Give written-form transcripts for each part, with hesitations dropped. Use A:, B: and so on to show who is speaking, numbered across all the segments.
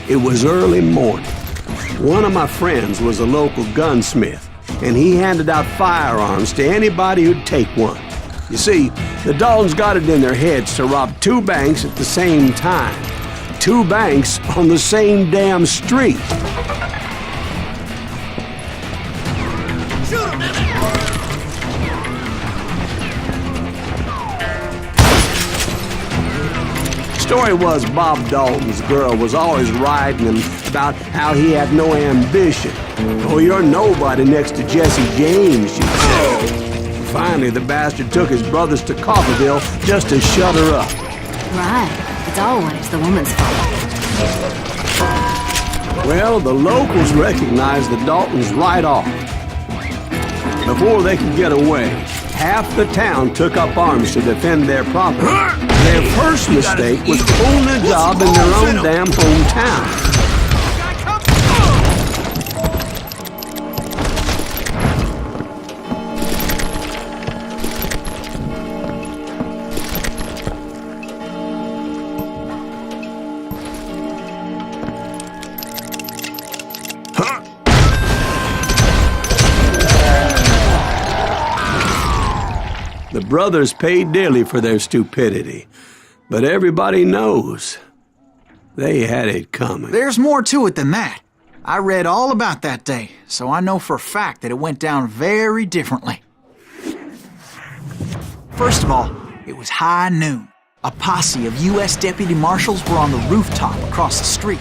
A: It was early morning. One of my friends was a local gunsmith, and he handed out firearms to anybody who'd take one. You see, the Daltons got it in their heads to rob two banks at the same time. Two banks on the same damn street.
B: Shoot him!
A: Story was Bob Dalton's girl was always riding him about how he had no ambition. Oh, you're nobody next to Jesse James, she'd say. Finally, the bastard took his brothers to Coffeyville just to shut her up.
C: Right. It's always the woman's fault.
A: Well, the locals recognized the Daltons right off. Before they could get away, half the town took up arms to defend their property. Their first mistake was pulling a job in their own damn hometown. The brothers paid dearly for their stupidity, but everybody knows they had it coming.
D: There's more to it than that. I read all about that day, so I know for a fact that it went down very differently. First of all, it was high noon. A posse of U.S. deputy marshals were on the rooftop across the street.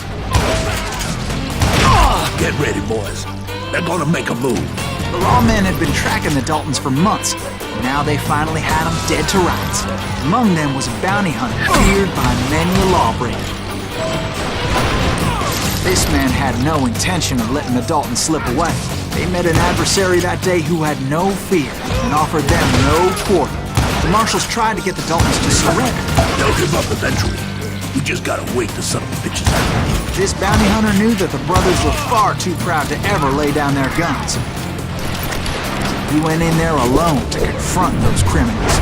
B: Get ready, boys. They're gonna make a move.
D: The lawmen had been tracking the Daltons for months, and now they finally had them dead to rights. Among them was a bounty hunter feared by many a lawbreaker. This man had no intention of letting the Daltons slip away. They met an adversary that day who had no fear and offered them no quarter. The marshals tried to get the Daltons to surrender.
B: They'll give up eventually. We just gotta wait till some bitches out.
D: This bounty hunter knew that the brothers were far too proud to ever lay down their guns. He went in there alone to confront those criminals.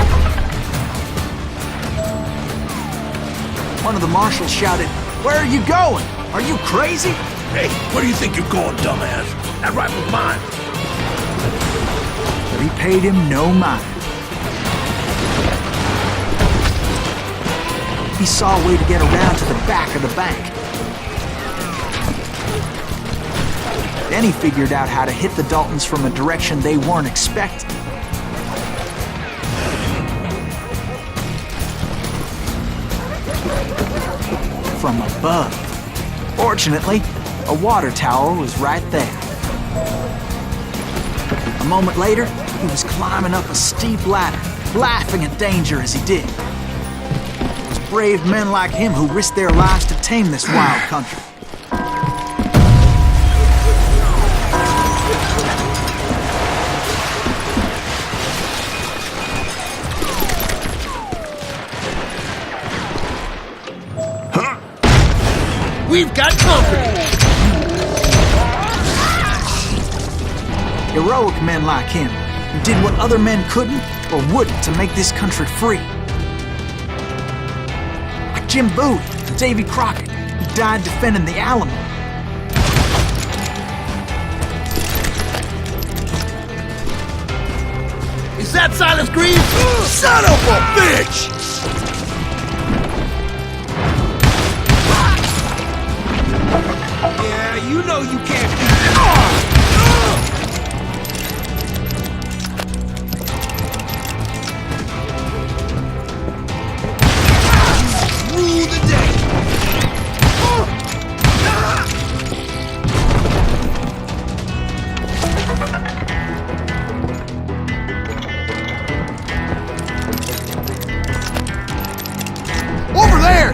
D: One of the marshals shouted, "Where are you going? Are you crazy?"
B: Hey, where do you think you're going, dumbass? That rifle's mine.
D: But he paid him no mind. He saw a way to get around to the back of the bank. Then he figured out how to hit the Daltons from a direction they weren't expecting. From above. Fortunately, a water tower was right there. A moment later, he was climbing up a steep ladder, laughing at danger as he did. It was brave men like him who risked their lives to tame this wild country.
B: We've got company!
D: Heroic men like him, who did what other men couldn't or wouldn't to make this country free. Like Jim Bowie and Davy Crockett, who died defending the Alamo.
B: Is that Silas Green? Son of a bitch! Yeah, you know you can't be... Rule the day! Over there!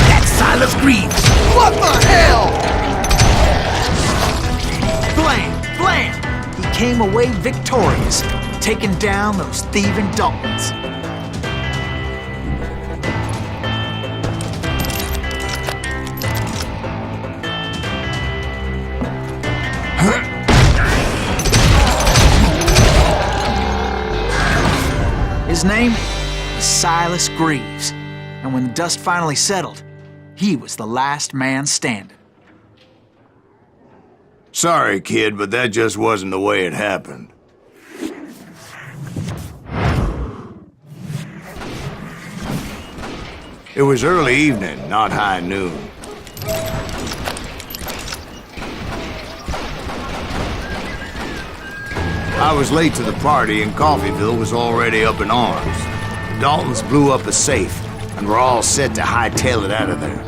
B: That's Silas Green! What the hell?
D: Blam! Blam! He came away victorious, taking down those thieving Daltons. His name was Silas Greaves, and when the dust finally settled, he was the last man standing.
B: Sorry, kid, but that just wasn't the way it happened. It was early evening, not high noon. I was late to the party and Coffeyville was already up in arms. The Daltons blew up a safe and were all set to hightail it out of there.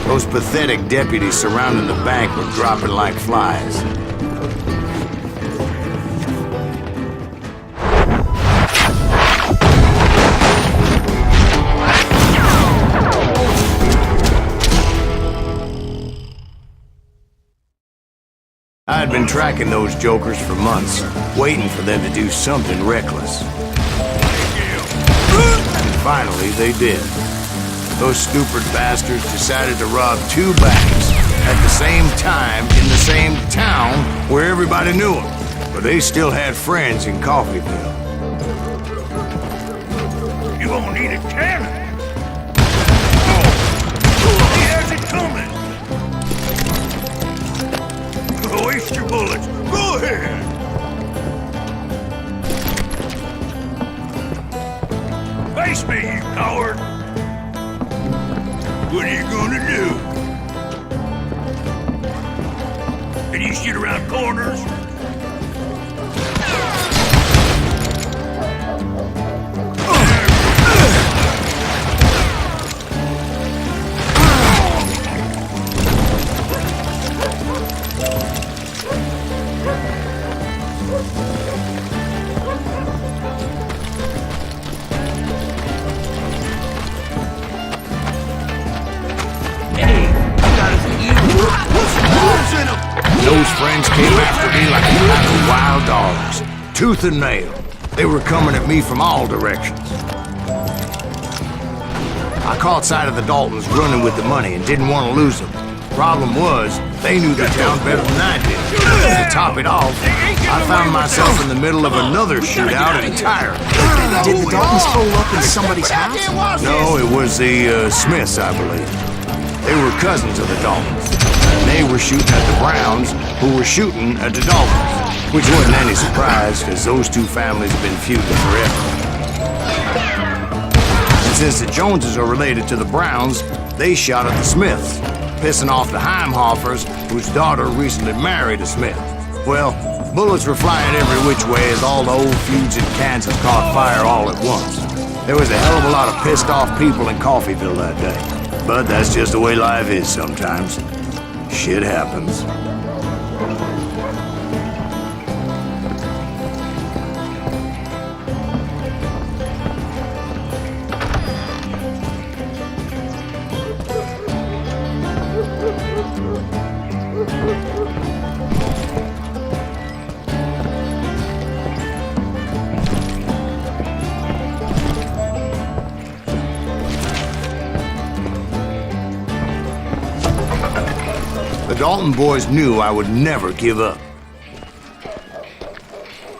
B: Those pathetic deputies surrounding the bank were dropping like flies. I had been tracking those jokers for months, waiting for them to do something reckless. And finally, they did. Those stupid bastards decided to rob 2 banks at the same time in the same town where everybody knew them. But they still had friends in Coffeyville.
E: You gonna need a cannon. Oh, he has it coming. Waste your bullets. Go ahead. Face me, you coward. What are you gonna do? Can you shoot around corners?
B: Those friends came after me like a pack of wild dogs, tooth and nail. They were coming at me from all directions. I caught sight of the Daltons running with the money and didn't want to lose them. Problem was, they knew the town better than I did. To top it off, I found myself in the middle of another shootout entirely.
D: Did the Daltons hole up in somebody's house?
B: No, it was the Smiths, I believe. They were cousins of the Daltons. And they were shooting at the Browns, who were shooting at the Daltons. Which wasn't any surprise, because those 2 families have been feuding forever. And since the Joneses are related to the Browns, they shot at the Smiths, pissing off the Heimhoffers, whose daughter recently married a Smith. Well, bullets were flying every which way as all the old feuds in Kansas caught fire all at once. There was a hell of a lot of pissed off people in Coffeyville that day. But that's just the way life is sometimes. Shit happens. The Dalton boys knew I would never give up.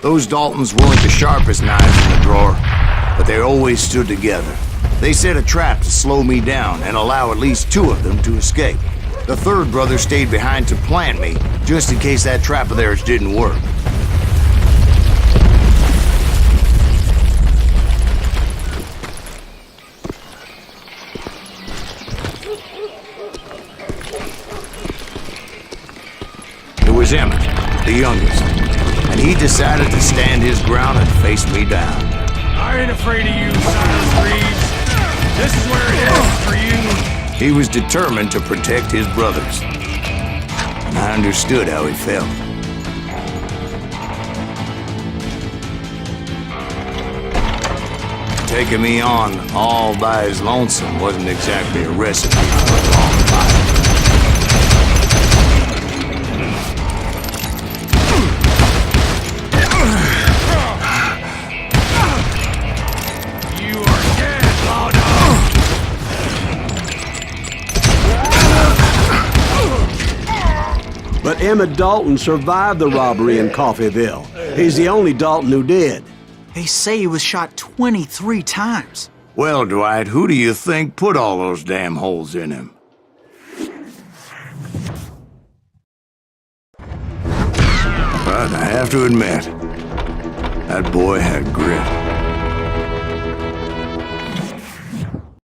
B: Those Daltons weren't the sharpest knives in the drawer, but they always stood together. They set a trap to slow me down and allow at least 2 of them to escape. The 3rd brother stayed behind to plant me, just in case that trap of theirs didn't work. It was Emmett, the youngest, and he decided to stand his ground and face me down.
E: I ain't afraid of you, Silas Greaves. This is where it ends for you.
B: He was determined to protect his brothers, and I understood how he felt. Taking me on all by his lonesome wasn't exactly a recipe for a long fight.
A: But Emmett Dalton survived the robbery in Coffeyville. He's the only Dalton who did.
D: They say he was shot 23 times.
B: Well, Dwight, who do you think put all those damn holes in him? But I have to admit, that boy had grit.